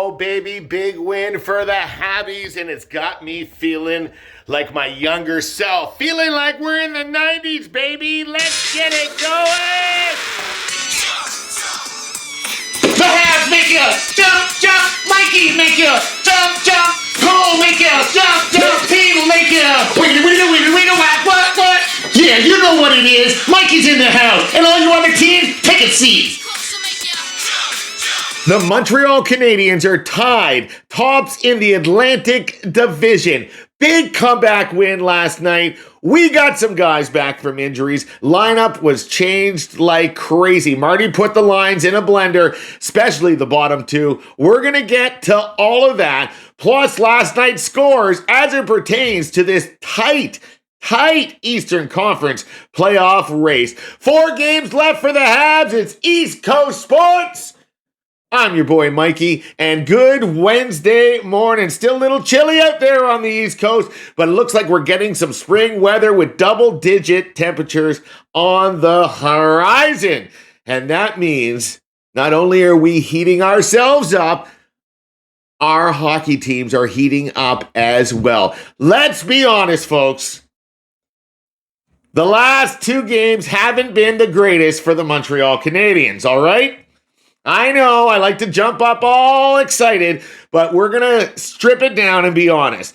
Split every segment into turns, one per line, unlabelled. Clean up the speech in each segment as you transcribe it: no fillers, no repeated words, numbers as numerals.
go, baby. Big win for the Habs, and it's got me feeling like my younger self. Feeling like we're in the 90s, baby. Let's get it going!
The Habs make you jump, jump. Mikey make you jump, jump. Cole make you jump, jump. People make you wiggle, what? Yeah, you know what it is. Mikey's in the house, and all you other teams, take a seat.
The Montreal Canadiens are tied tops in the Atlantic Division. Big comeback win last night. We got some guys back from injuries. Lineup was changed like crazy. Marty put the lines in a blender, especially the bottom two. We're going to get to all of that. Plus last night's scores as it pertains to this tight Eastern Conference playoff race. 4 games left for the Habs. It's East Coast Sports. I'm your boy Mikey, and good Wednesday morning. Still a little chilly out there on the East Coast, but it looks like we're getting some spring weather with double-digit temperatures on the horizon. And that means not only are we heating ourselves up, our hockey teams are heating up as well. Let's be honest, folks. The last 2 games haven't been the greatest for the Montreal Canadiens, all right? I know, I like to jump up all excited, but we're going to strip it down and be honest.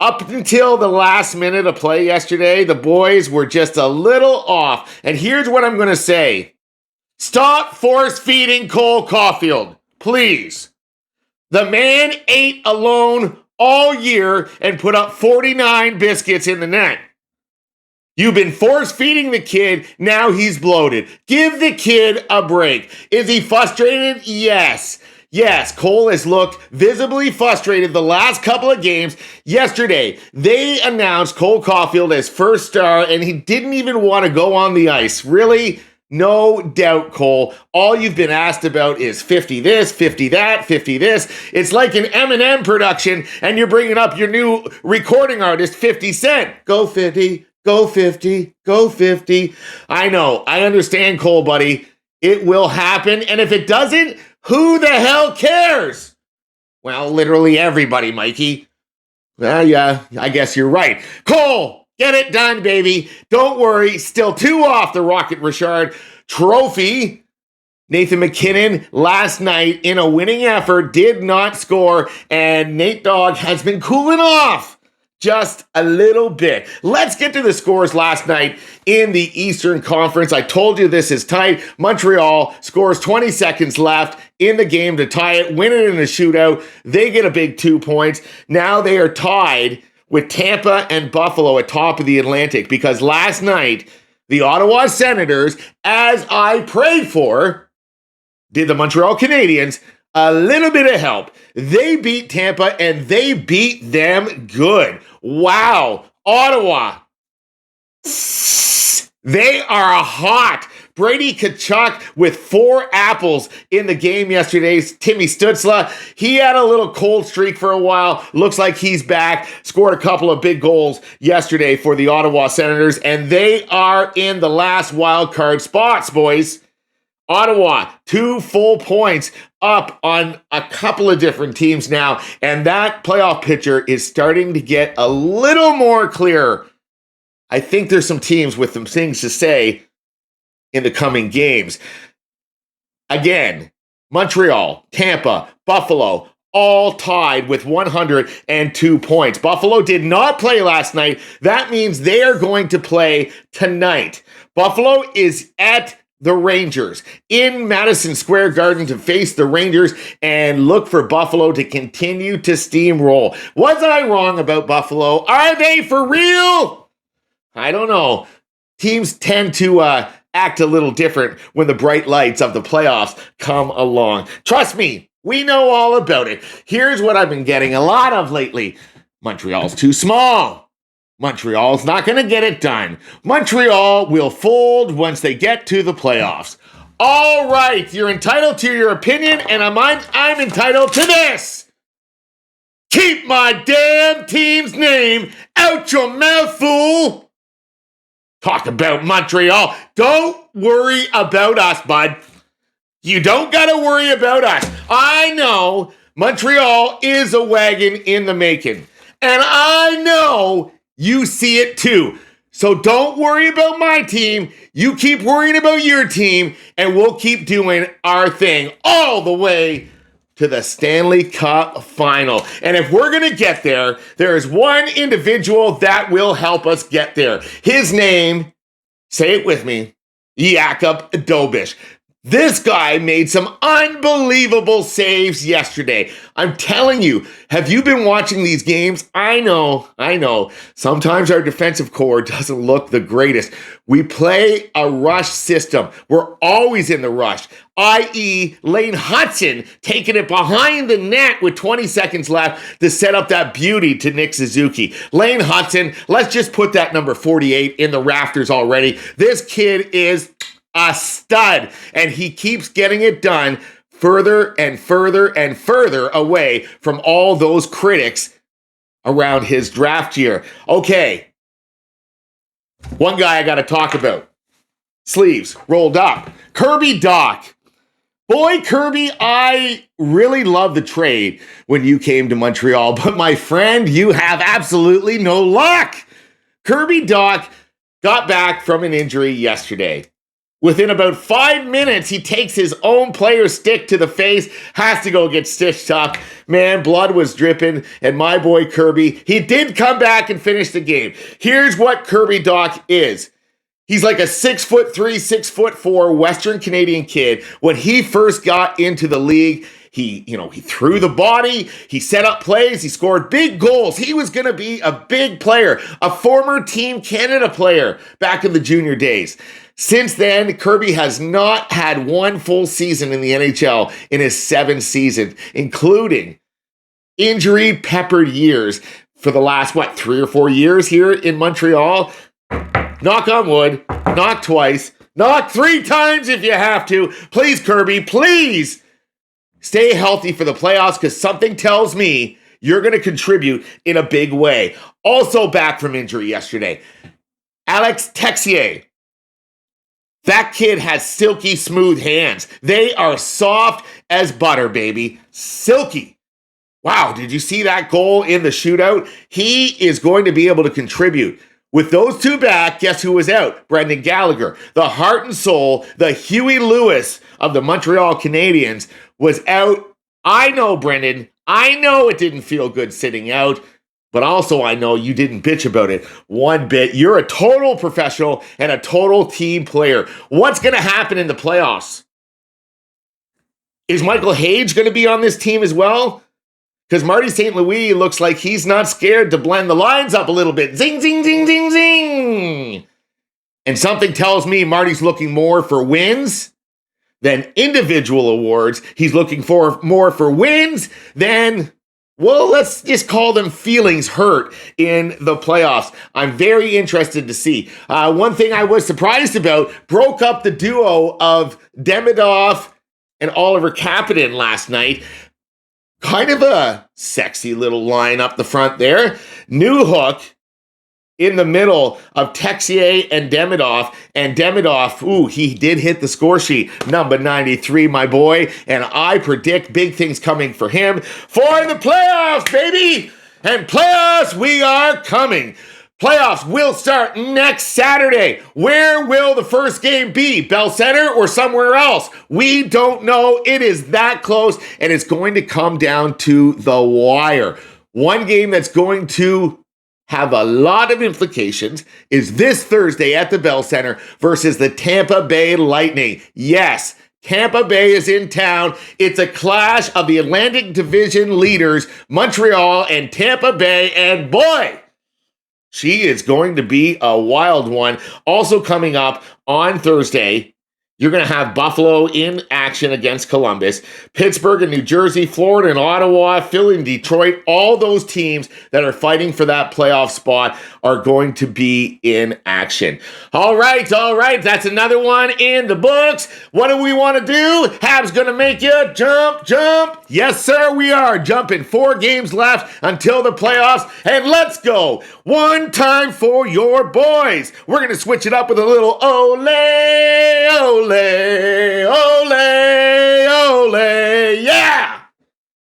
Up until the last minute of play yesterday, the boys were just a little off. And here's what I'm going to say. Stop force-feeding Cole Caulfield, please. The man ate alone all year and put up 49 biscuits in the net. You've been force-feeding the kid, now he's bloated. Give the kid a break. Is he frustrated? Yes. Yes, Cole has looked visibly frustrated the last couple of games. Yesterday, they announced Cole Caulfield as first star, and he didn't even want to go on the ice. Really? No doubt, Cole. All you've been asked about is 50 this, 50 that, 50 this. It's like an Eminem production, and you're bringing up your new recording artist, 50 Cent. Go 50. Go 50, go 50. I know, I understand, Cole, buddy. It will happen, and if it doesn't, who the hell cares? Well, literally everybody, Mikey. Well, yeah, I guess you're right. Cole, get it done, baby. Don't worry, still 2 off the Rocket Richard trophy. Nathan McKinnon last night in a winning effort did not score, and Nate Dogg has been cooling off just a little bit. Let's get to the scores last night in the Eastern Conference. I told you this is tight. Montreal scores 20 seconds left in the game to tie it, win it in a shootout. They get a big 2 points. Now they are tied with Tampa and Buffalo at top of the Atlantic because last night, the Ottawa Senators, as I prayed for, did the Montreal Canadiens a little bit of help. They beat Tampa and they beat them good. Wow. Ottawa. They are hot. Brady Tkachuk with 4 apples in the game yesterday. Timmy Stützle, he had a little cold streak for a while. Looks like he's back. Scored a couple of big goals yesterday for the Ottawa Senators, and they are in the last wild card spots, boys. Ottawa, 2 full points up on a couple of different teams now, and that playoff picture is starting to get a little more clear. I think there's some teams with some things to say in the coming games. Again, Montreal, Tampa, Buffalo, all tied with 102 points. Buffalo did not play last night. That means they are going to play tonight. Buffalo is at the Rangers in Madison Square Garden to face the Rangers and look for Buffalo to continue to steamroll. Was I wrong about Buffalo? Are they for real? I don't know. Teams tend to act a little different when the bright lights of the playoffs come along. Trust me, we know all about it. Here's what I've been getting a lot of lately. Montreal's too small. Montreal's not going to get it done. Montreal will fold once they get to the playoffs. All right, you're entitled to your opinion, and I'm entitled to this. Keep my damn team's name out your mouth, fool. Talk about Montreal. Don't worry about us, bud. You don't got to worry about us. I know Montreal is a wagon in the making. And I know you see it too. So don't worry about my team. You keep worrying about your team, and we'll keep doing our thing all the way to the Stanley Cup final. And if we're going to get there, there is one individual that will help us get there. His name, say it with me, Jakub Dobeš. This guy made some unbelievable saves yesterday. I'm telling you, have you been watching these games? I know. Sometimes our defensive core doesn't look the greatest. We play a rush system. We're always in the rush, i.e. Lane Hutson taking it behind the net with 20 seconds left to set up that beauty to Nick Suzuki. Lane Hutson, let's just put that number 48 in the rafters already. This kid is a stud, and he keeps getting it done further and further and further away from all those critics around his draft year. Okay, one guy I got to talk about. Sleeves rolled up. Kirby Dach. Boy, Kirby, I really love the trade when you came to Montreal, but my friend, you have absolutely no luck. Kirby Dach got back from an injury yesterday. Within about 5 minutes, he takes his own player's stick to the face, has to go get stitched up. Man, blood was dripping, and my boy Kirby, he did come back and finish the game. Here's what Kirby Dach is. He's like a 6'3", 6'4" Western Canadian kid. When he first got into the league, he threw the body, he set up plays, he scored big goals. He was going to be a big player, a former Team Canada player back in the junior days. Since then, Kirby has not had one full season in the NHL in his 7 seasons, including injury-peppered years for the last, 3 or 4 years here in Montreal. Knock on wood, knock twice, knock 3 times if you have to. Please, Kirby, please stay healthy for the playoffs, because something tells me you're going to contribute in a big way. Also back from injury yesterday, Alex Texier. That kid has silky smooth hands. They are soft as butter, baby. Silky. Wow, did you see that goal in the shootout? He is going to be able to contribute. With those two back, guess who was out? Brendan Gallagher. The heart and soul, the Huey Lewis of the Montreal Canadiens was out. I know, Brendan. I know it didn't feel good sitting out. But also, I know you didn't bitch about it one bit. You're a total professional and a total team player. What's going to happen in the playoffs? Is Michael Hage going to be on this team as well? Because Marty St. Louis looks like he's not scared to blend the lines up a little bit. Zing, zing, zing, zing, zing. And something tells me Marty's looking more for wins than individual awards. He's looking for more for wins than, well, let's just call them feelings hurt in the playoffs. I'm very interested to see. One thing I was surprised about, broke up the duo of Demidov and Oliver Kapanen last night. Kind of a sexy little line up the front there. New hook in the middle of Texier and Demidov. And Demidov, he did hit the score sheet. Number 93, my boy. And I predict big things coming for him for the playoffs, baby. And playoffs, we are coming. Playoffs will start next Saturday. Where will the first game be? Bell Center or somewhere else? We don't know. It is that close, and it's going to come down to the wire. One game that's going to have a lot of implications is this Thursday at the Bell Center versus the Tampa Bay Lightning. Yes, Tampa Bay is in town. It's a clash of the Atlantic Division leaders, Montreal and Tampa Bay, and boy, she is going to be a wild one. Also coming up on Thursday, you're going to have Buffalo in action against Columbus, Pittsburgh and New Jersey, Florida and Ottawa, Philly and Detroit. All those teams that are fighting for that playoff spot are going to be in action. All right. That's another one in the books. What do we want to do? Habs going to make you jump. Yes, sir, we are jumping. 4 games left until the playoffs. And let's go. One time for your boys. We're going to switch it up with a little ole, ole. ole, ole, ole, yeah!